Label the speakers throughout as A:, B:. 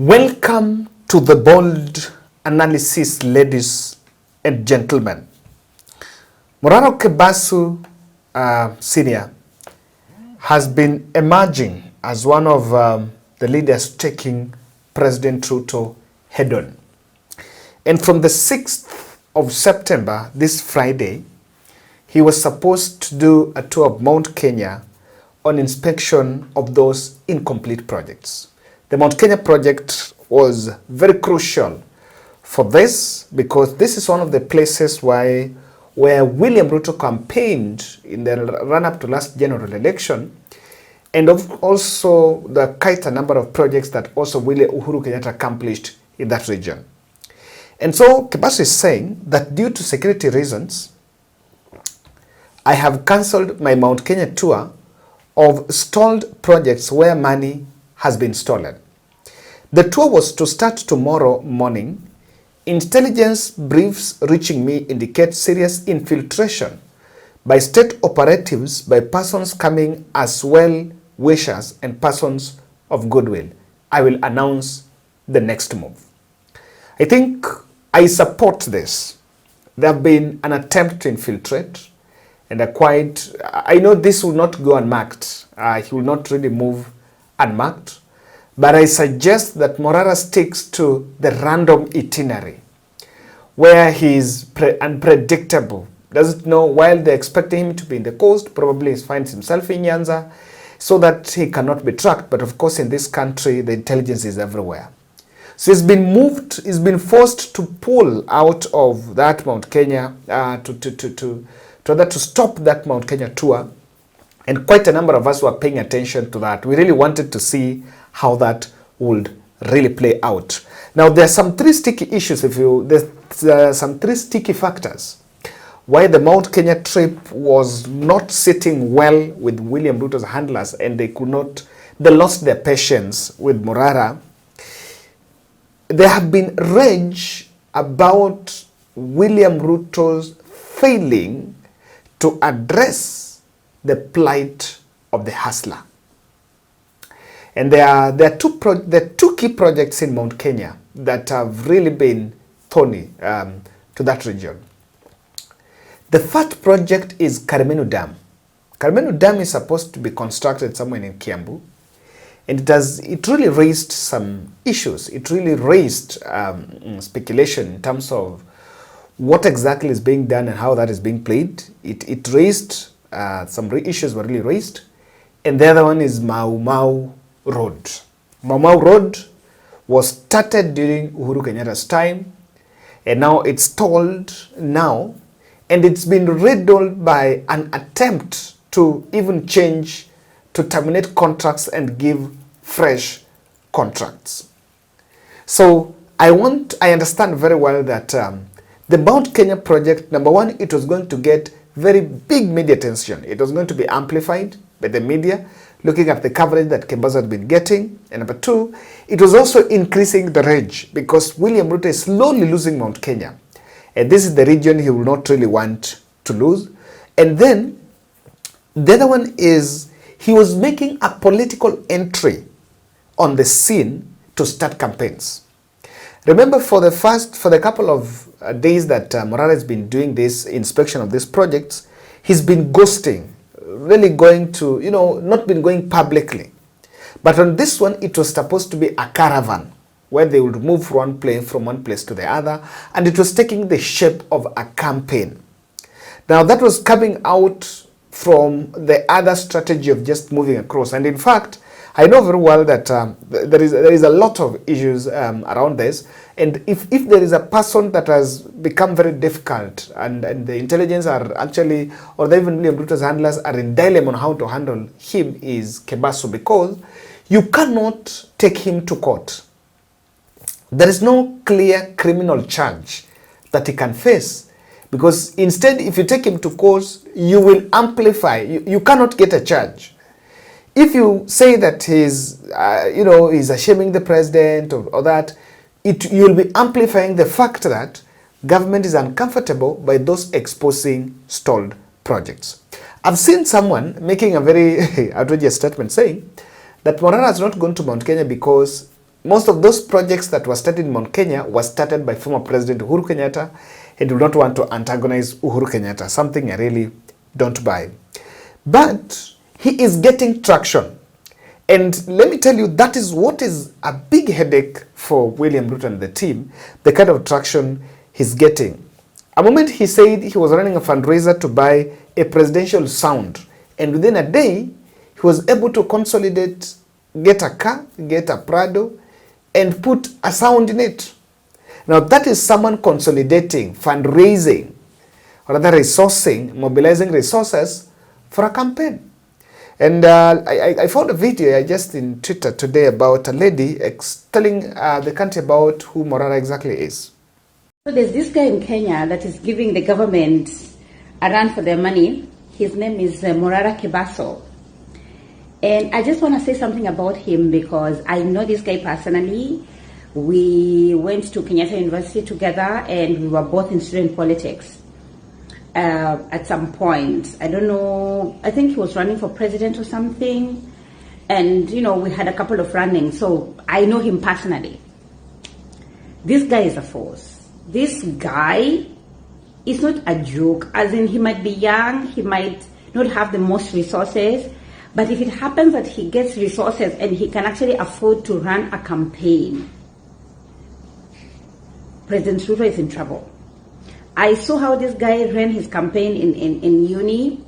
A: Welcome to the bold analysis, ladies and gentlemen. Morara Kebasu Senior has been emerging as one of the leaders taking President Ruto head-on. And from the 6th of September, this Friday, he was supposed to do a tour of Mount Kenya on inspection of those incomplete projects. The Mount Kenya project was very crucial for this because this is one of the places where William Ruto campaigned in the run-up to last general election, and also the quite a number of projects that also Uhuru Kenyatta accomplished in that region. And so Kebasu is saying that due to security reasons, I have cancelled my Mount Kenya tour of stalled projects where money has been stolen. The tour was to start tomorrow morning. Intelligence briefs reaching me indicate serious infiltration by state operatives by persons coming as well-wishers and persons of goodwill. I will announce the next move. I think I support this. There have been an attempt to infiltrate, and I know this will not go unmarked. He will not really move unmarked. But I suggest that Morara sticks to the random itinerary where he is unpredictable. Doesn't know, while they're expecting him to be in the coast, probably he finds himself in Nyanza so that he cannot be tracked. But of course, in this country, the intelligence is everywhere. So he's been forced to pull out of that Mount Kenya to stop that Mount Kenya tour. And quite a number of us were paying attention to that. We really wanted to see how that would really play out. Now, there are some three sticky issues. There's some three sticky factors why the Mount Kenya trip was not sitting well with William Ruto's handlers, and they lost their patience with Morara. There have been rage about William Ruto's failing to address the plight of the hustler. And there are two key projects in Mount Kenya that have really been thorny to that region. The first project is Karimenu Dam. Karimenu Dam is supposed to be constructed somewhere in Kiambu, and it really raised some issues. It really raised speculation in terms of what exactly is being done and how that is being played. It raised some issues were really raised. And the other one is Mau Mau Road. Mau Mau Road was started during Uhuru Kenyatta's time, and now it's stalled now, and it's been riddled by an attempt to even terminate contracts and give fresh contracts. So I understand very well that the Mount Kenya project, number one, it was going to get very big media attention. It was going to be amplified by the media, looking at the coverage that Kebasu had been getting. And number two, it was also increasing the rage because William Ruto is slowly losing Mount Kenya. And this is the region he will not really want to lose. And then the other one is he was making a political entry on the scene to start campaigns. Remember, for the couple of days that Morara has been doing this inspection of these projects, he's been ghosting, really going to, not been going publicly. But on this one, it was supposed to be a caravan where they would move from one place to the other, and it was taking the shape of a campaign. Now, that was coming out from the other strategy of just moving across. And in fact, I know very well that there is a lot of issues around this, and if there is a person that has become very difficult and the intelligence are actually, or even William Ruto's handlers are in dilemma on how to handle him, is Kebasu, because you cannot take him to court. There is no clear criminal charge that he can face, because instead, if you take him to court, you will amplify. You cannot get a charge. If you say that he's shaming the president or that, you'll be amplifying the fact that government is uncomfortable by those exposing stalled projects. I've seen someone making a very outrageous statement saying that Morara has not gone to Mount Kenya because most of those projects that were started in Mount Kenya were started by former President Uhuru Kenyatta, and do not want to antagonize Uhuru Kenyatta, something I really don't buy. But he is getting traction. And let me tell you, that is what is a big headache for William Ruto and the team, the kind of traction he's getting. A moment he said he was running a fundraiser to buy a presidential sound, and within a day, he was able to consolidate, get a car, get a Prado, and put a sound in it. Now that is someone consolidating, fundraising, or rather resourcing, mobilizing resources for a campaign. And I found a video just in Twitter today about a lady telling the country about who Morara exactly is.
B: So there's this guy in Kenya that is giving the government a run for their money. His name is Morara Kebaso. And I just want to say something about him because I know this guy personally. We went to Kenyatta University together and we were both in student politics at some point. I don't know, I think he was running for president or something. And, you know, we had a couple of runnings. So I know him personally. This guy is a force. This guy is not a joke. As in, he might be young, he might not have the most resources. But if it happens that he gets resources and he can actually afford to run a campaign, President Ruto is in trouble. I saw how this guy ran his campaign in uni.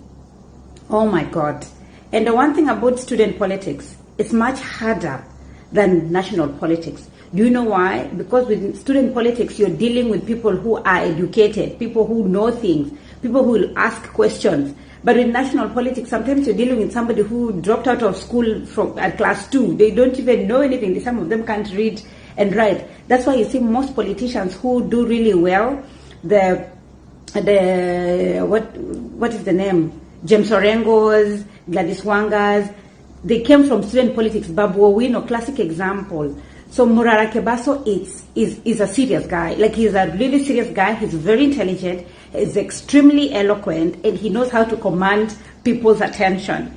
B: Oh my God. And the one thing about student politics, it's much harder than national politics. Do you know why? Because with student politics, you're dealing with people who are educated, people who know things, people who will ask questions. But in national politics, sometimes you're dealing with somebody who dropped out of school from at class 2. They don't even know anything. Some of them can't read and write. That's why you see most politicians who do really well, what is the name? James Orengos, Gladys Wangas, they came from student politics. Babu Owino, classic example. So Morara Kebaso is a serious guy. Like, he's a really serious guy. He's very intelligent. He's extremely eloquent, and he knows how to command people's attention.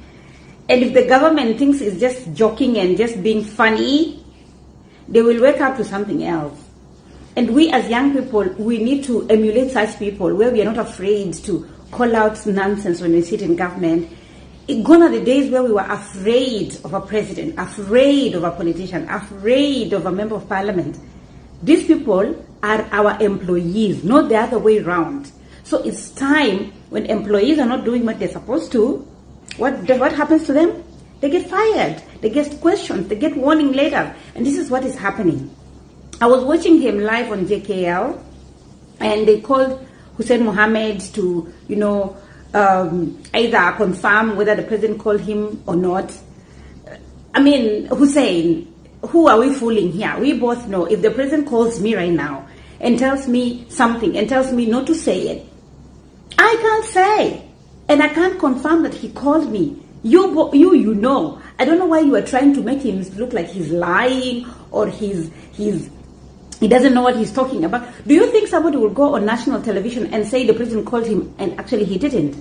B: And if the government thinks it's just joking and just being funny, they will wake up to something else. And we as young people, we need to emulate such people where we are not afraid to call out nonsense when we sit in government. Gone are the days where we were afraid of a president, afraid of a politician, afraid of a member of parliament. These people are our employees, not the other way around. So it's time, when employees are not doing what they're supposed to, what happens to them? They get fired, they get questioned, they get warning later. And this is what is happening. I was watching him live on JKL, and they called Hussein Mohammed to, either confirm whether the president called him or not. I mean, Hussein, who are we fooling here? We both know if the president calls me right now and tells me something and tells me not to say it, I can't say. And I can't confirm that he called me. You know. I don't know why you are trying to make him look like he's lying or he doesn't know what he's talking about. Do you think somebody will go on national television and say the president called him and actually he didn't?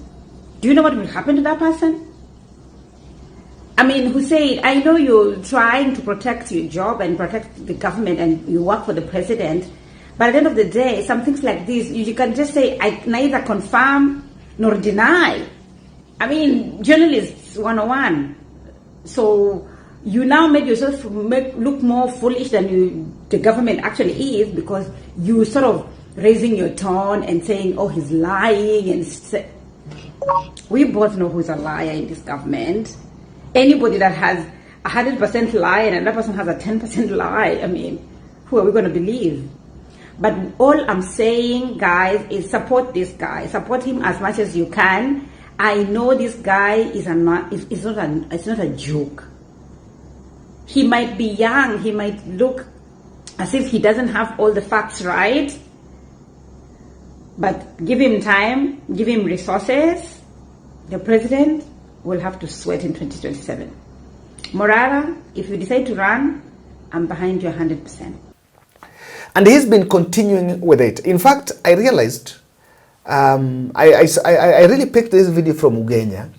B: Do you know what will happen to that person? I mean, Hussein, I know you're trying to protect your job and protect the government and you work for the president, but at the end of the day, some things like this, you can just say, I neither confirm nor deny. I mean, journalists 101. So you now made yourself look more foolish than the government actually is, because you sort of raising your tone and saying, oh, he's lying. And we both know who's a liar in this government. Anybody that has 100% lie and another person has a 10% lie, I mean, who are we going to believe? But all I'm saying, guys, is support this guy. Support him as much as you can. I know this guy is not a joke. He might be young. He might look as if he doesn't have all the facts right. But give him time, give him resources. The president will have to sweat in 2027. Morara, if you decide to run, I'm behind you 100%.
A: And he's been continuing with it. In fact, I realized, I really picked this video from Ugenya.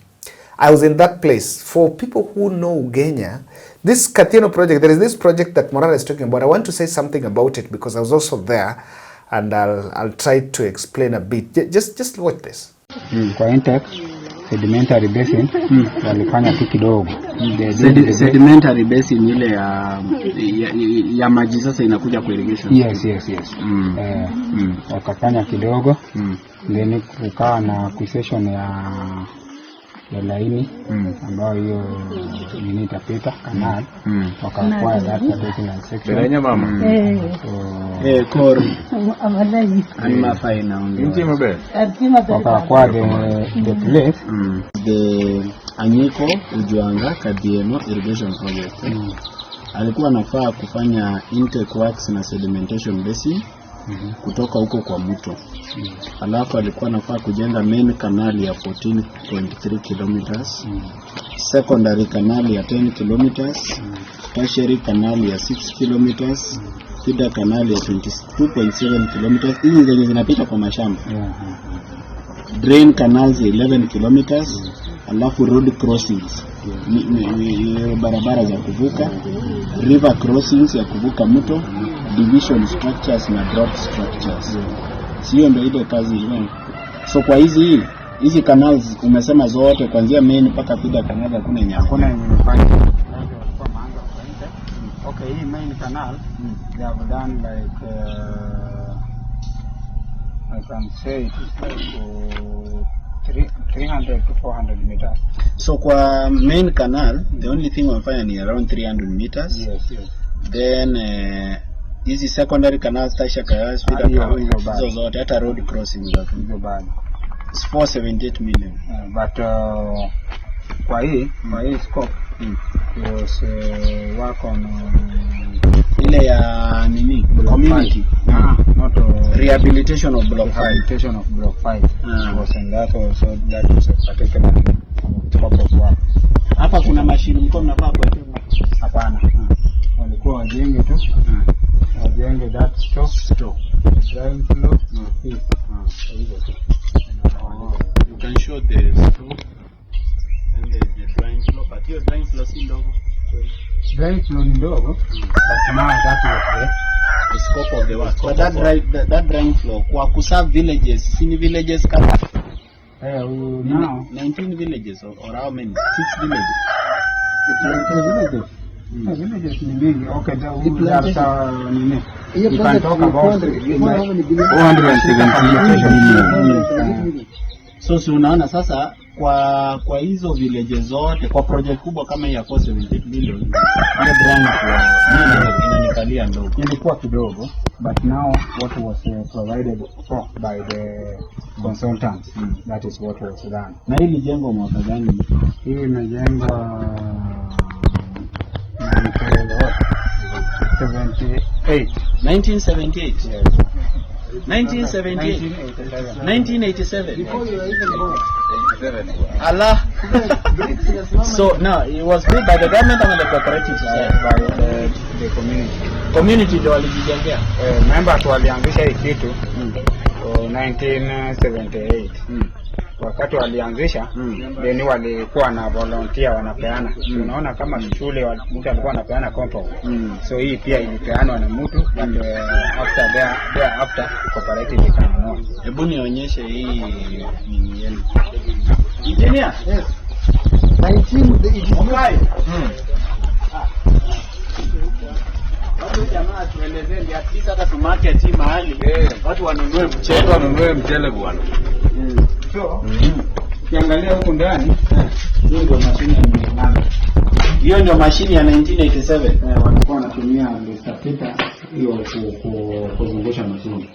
A: I was in that place. For people who know Ugenya, This Kathieno project, there is this project that Morara is talking about. I want to say something about it because I was also there, and I'll try to explain a bit. Just watch this.
C: Kwa intake sedimentary basin walifanya tu kidogo.
D: Sedimentary basin ile ya maji sasa inakuja kwa irrigation.
C: Yes. Wakafanya kidogo. Then kukawa na acquisition ya laini ambayo hiyo nini itapita canal. Wakakwaa that particular section.
E: Berenya mama.
D: Kor. Anima faina only.
E: Intima be.
C: Wakakwaa the place.
D: The Anyiko Ujuanga Kathieno irrigation project. Alikuwa anafaa kufanya intake works na sedimentation basin kutoka huko kwa mto. Alafu alikuwa anafaa kujenga main canal ya 14.3 kilometers, secondary canal ya 10 kilometers, tertiary canal ya 6 kilometers, feeder canal ya 22.7 kilometers. Hizi zenye zinapita kwa mashamba. Drain canals ya 11 kilometers, alafu road crossings. Barabara za kuvuka, river crossings ya kuvuka mto, division structures na drop structures. Sio ndio ile kazi ile. So kwa hizi canals umesema zote kuanzia main mpaka feeder canal hakuna nyama.
C: Hakuna yenye imefanya. Okay, hii main canal they have done like I can say it is like 300 to 400 meters.
D: So kwa main canal the only thing wamefanya ni around 300 meters.
C: Yes.
D: Then hizi secondary canals tasha kaya feeder hizo zote hata road crossing hizo bado. It's 478 million.
C: But kwa hii scope was work on
D: ile ya nini community
C: not
D: rehabilitation of block 5.
C: Rehabilitation of block 5 was in that also. That was a particular scope of work.
D: Hapa kuna mashine mko mnafaa kwa
C: hapana, walikuwa wajenge tu wajenge that store drying floor
D: you can show the store and the drying floor, but your drying floor si ndogo.
C: Drying floor ni ndogo, but now that was
D: the scope of the work. But that drying floor kwa kuserve villages, sini villages kama
C: now
D: 19 villages or how many? 6 villages.
C: Villages ni mingi. Okay, you can talk about 470.
D: So si unaona sasa kwa hizo villages zote kwa project kubwa kama hii ya 478 billion ile brand kwa inanikalia ndogo.
C: Ilikuwa kidogo, but now what was provided for by the consultants, that is what was done.
D: Na hili jengo mwaka gani?
C: Hii imejengwa 1978.
D: Yes. 1987. Before you were even born. Allah. So now it was built by the government and the cooperative society,
C: By the community.
D: Community ndio walijijengea.
C: Members walianzisha hii kitu 1978. Wakati walianzisha then walikuwa na volunteer wanapeana. Unaona kama shule mtu alikuwa anapeana compound. So hii pia ilipeanwa na mtu, but after cooperative ikanunua.
D: Hebu nionyeshe hii yenu. Engineer?
C: Yes.
D: 1985. Watu jamaa tuelezee ndio at least hata tu market hii mahali. Watu wanunue mchele bwana.
C: So, ukiangalia huko ndani, hiyo ndio mashine ya mnamo.
D: Hiyo ndio mashine ya 1987.
C: Walikuwa wanatumia lisapita hiyo kuzungusha mashine.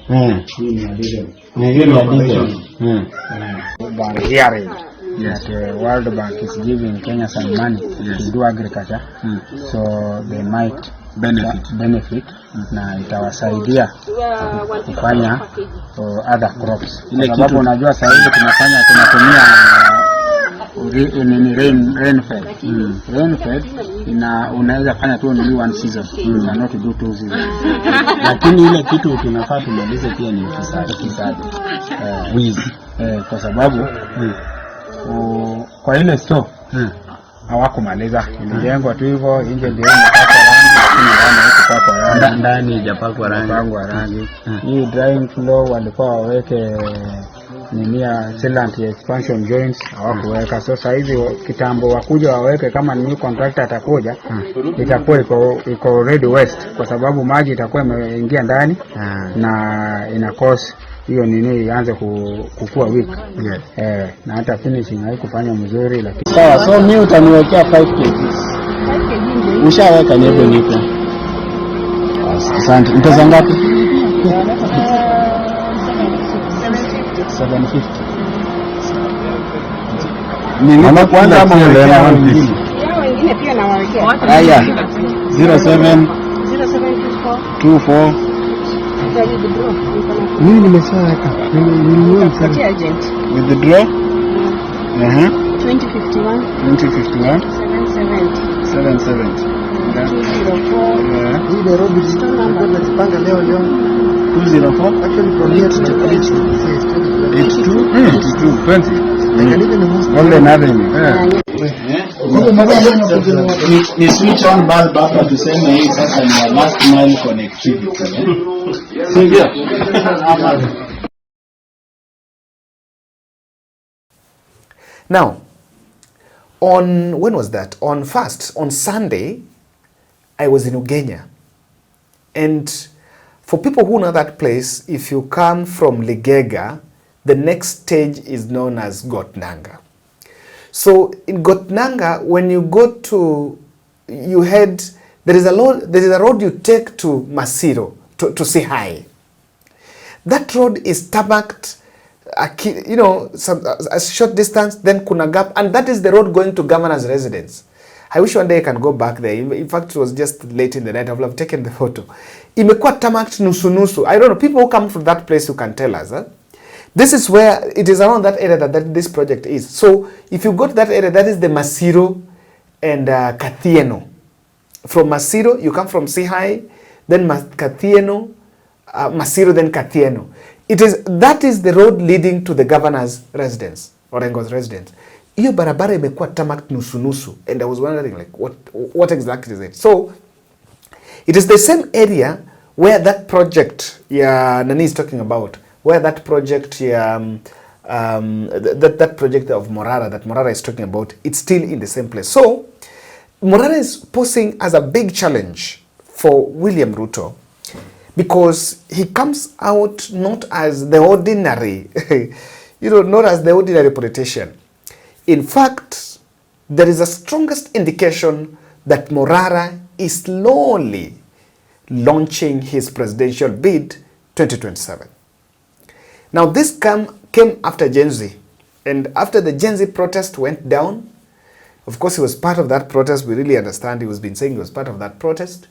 C: Hii ni ya diesel.
D: Hiyo ni ya diesel.
C: Hearing that World Bank is giving Kenya some money to do agriculture, so they might benefit na itawasaidia kufanya other crops. Kwa sababu unajua sasa hivi tunatumia rainfed. Rainfed unaweza fanya tu only one season, na not do two seasons.
D: Lakini ile kitu tunafaa tumalize pia ni ufisadi.
C: Wizi. Kwa sababu kwa ile store hawakumaliza. Ilijengwa tu hivyo, nje ndio imepakwa rangi, lakini ndani haikupakwa rangi.
D: Ndani haijapakwa rangi.
C: Hii drying floor walikuwa waweke ninia sealant ya expansion joints, hawakuweka. So saa hizi kitambo wakuja waweke, kama new contractor atakuja, itakuwa iko already west, kwa sababu maji itakuwa imeingia ndani na ina cause hiyo nini ianze kukua weak. Na hata finishing haikufanya mzuri, lakini
D: sawa. So mimi utaniwekea 5 kg. Ushaweka nipo nipo. Asante. Mteza ngapi? 750. Mimi kwanza ama wengine pia nawawekea. Haya. 07 24
C: mimi nimeshaweka.
E: Katia agent.
D: Withdraw?
E: 2051
D: 770.
E: 204.
C: Hii Nairobi tunapanga leo
D: 204
C: actually from here to
D: 20. Only nothing. Ni switch on bulb hapa tuseme hii sasa ni last mile connectivity. Sivyo?
A: Now, when was that? On Sunday, I was in Ugenya. And for people who know that place, if you come from Ligega, the next stage is known as Gotnanga. So in Gotnanga, when you go to, there is a road you take to Masiro, to Sihai. That road is tarmacked, a short distance, then kuna gap, and that is the road going to governor's residence. I wish one day I can go back there. In fact, it was just late in the night. I would have taken the photo. Imekuwa tarmacked nusu. I don't know, people who come from that place who can tell us. Huh? This is where, it is around that area that this project is. So, if you go to that area, that is the Masiro and Kathieno. From Masiro, you come from Sihai, then Kathieno, Masiro, then Kathieno. That is the road leading to the governor's residence, Orengo's residence. Iyo barabara imekuwa tarmacked nusu. And I was wondering, like, what exactly is it? So, it is the same area where that project Nani is talking about, where that project that project of Morara that Morara is talking about, it's still in the same place. So Morara is posing as a big challenge for William Ruto, because he comes out not as the ordinary, not as the ordinary politician. In fact, there is a strongest indication that Morara is slowly launching his presidential bid 2027. Now, this came after Gen Z. And after the Gen Z protest went down, of course, he was part of that protest. We really understand he was been saying he was part of that protest.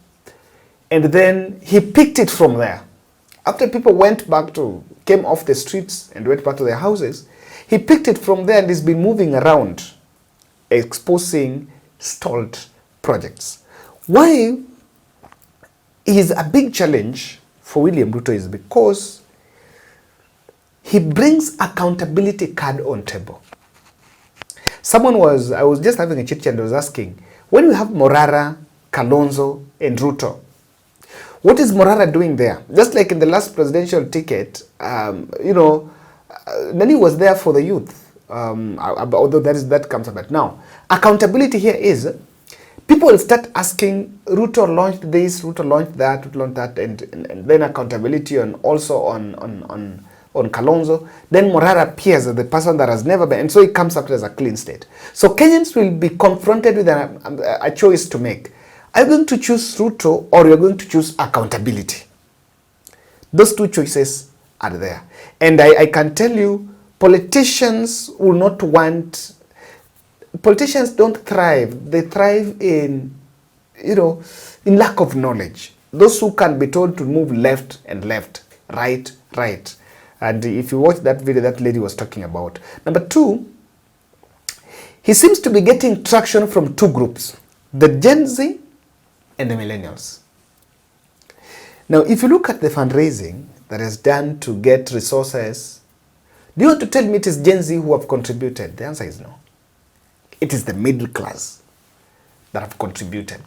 A: And then he picked it from there. After people came off the streets and went back to their houses, he picked it from there and has been moving around, exposing stalled projects. Why is a big challenge for William Ruto is because he brings accountability card on table. I was just having a chit chat and I was asking, when we have Morara, Kalonzo, and Ruto, what is Morara doing there? Just like in the last presidential ticket, Nani was there for the youth, although that comes about. Now, accountability here is, people will start asking, Ruto launched this, Ruto launched that, and then accountability also on Kalonzo. Then Morara appears as the person that has never been, and so it comes up as a clean state. So Kenyans will be confronted with a choice to make. Are you going to choose Ruto or you're going to choose accountability? Those two choices are there. And I can tell you, politicians will not want, politicians don't thrive. They thrive in lack of knowledge. Those who can be told to move left and left, right. And if you watch that video that lady was talking about. Number two, he seems to be getting traction from two groups, the Gen Z and the millennials. Now, if you look at the fundraising that is done to get resources, do you want to tell me it is Gen Z who have contributed? The answer is no. It is the middle class. that have contributed.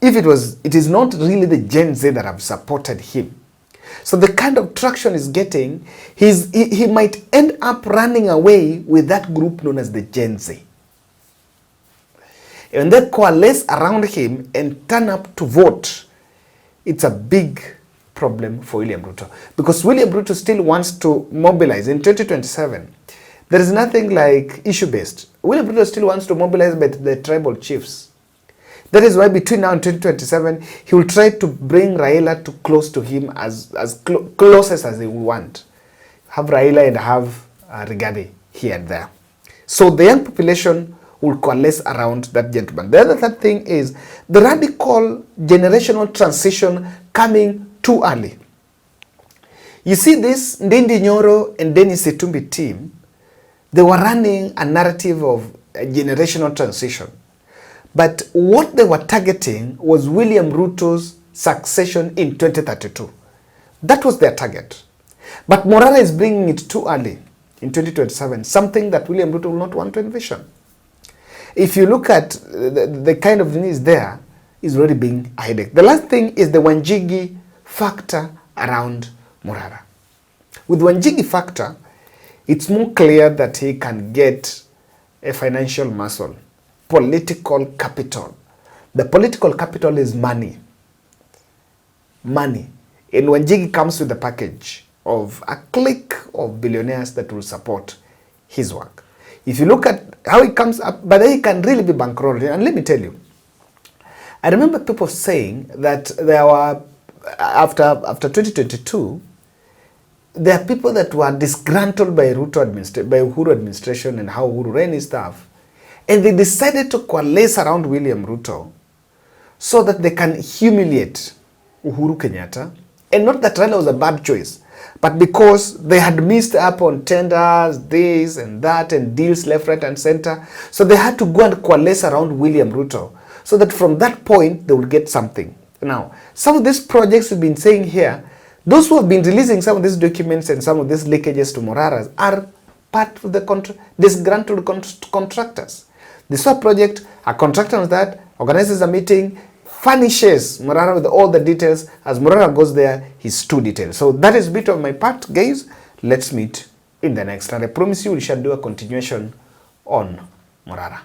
A: It is not really the Gen Z that have supported him. So the kind of traction he's getting, he might end up running away with that group known as the Gen Z. And they coalesce around him and turn up to vote. It's a big problem for William Ruto. Because William Ruto still wants to mobilize in 2027. There is nothing like issue-based. William Ruto still wants to mobilize by the tribal chiefs. That is why between now and 2027, he will try to bring Raila to close to him as closest as they want. Have Raila and have Rigathi here and there. So the young population will coalesce around that gentleman. The other thing is the radical generational transition coming too early. You see this Ndindi Nyoro and Dennis Itumbi team, they were running a narrative of a generational transition. But what they were targeting was William Ruto's succession in 2032. That was their target. But Morara is bringing it too early in 2027, something that William Ruto will not want to envision. If you look at the kind of news there, is already being a headache. The last thing is the Wanjigi factor around Morara. With Wanjigi factor, it's more clear that he can get a financial muscle, political capital. The political capital is money. Money. And Wanjigi comes with a package of a clique of billionaires that will support his work. If you look at how he comes up, but then he can really be bankrolled. And let me tell you, I remember people saying that there were, after 2022, there are people that were disgruntled by Uhuru administration and how Uhuru ran his stuff. And they decided to coalesce around William Ruto so that they can humiliate Uhuru Kenyatta. And not that Raila was a bad choice, but because they had missed up on tenders, this and that, and deals left, right, and center. So they had to go and coalesce around William Ruto so that from that point, they will get something. Now, some of these projects we've been saying here, those who have been releasing some of these documents and some of these leakages to Moraras are part of the disgruntled contractors. They saw a project, a contractor on that, organizes a meeting, furnishes Morara with all the details. As Morara goes there, he's too detailed. So that is a bit of my part, guys. Let's meet in the next. And I promise you we shall do a continuation on Morara.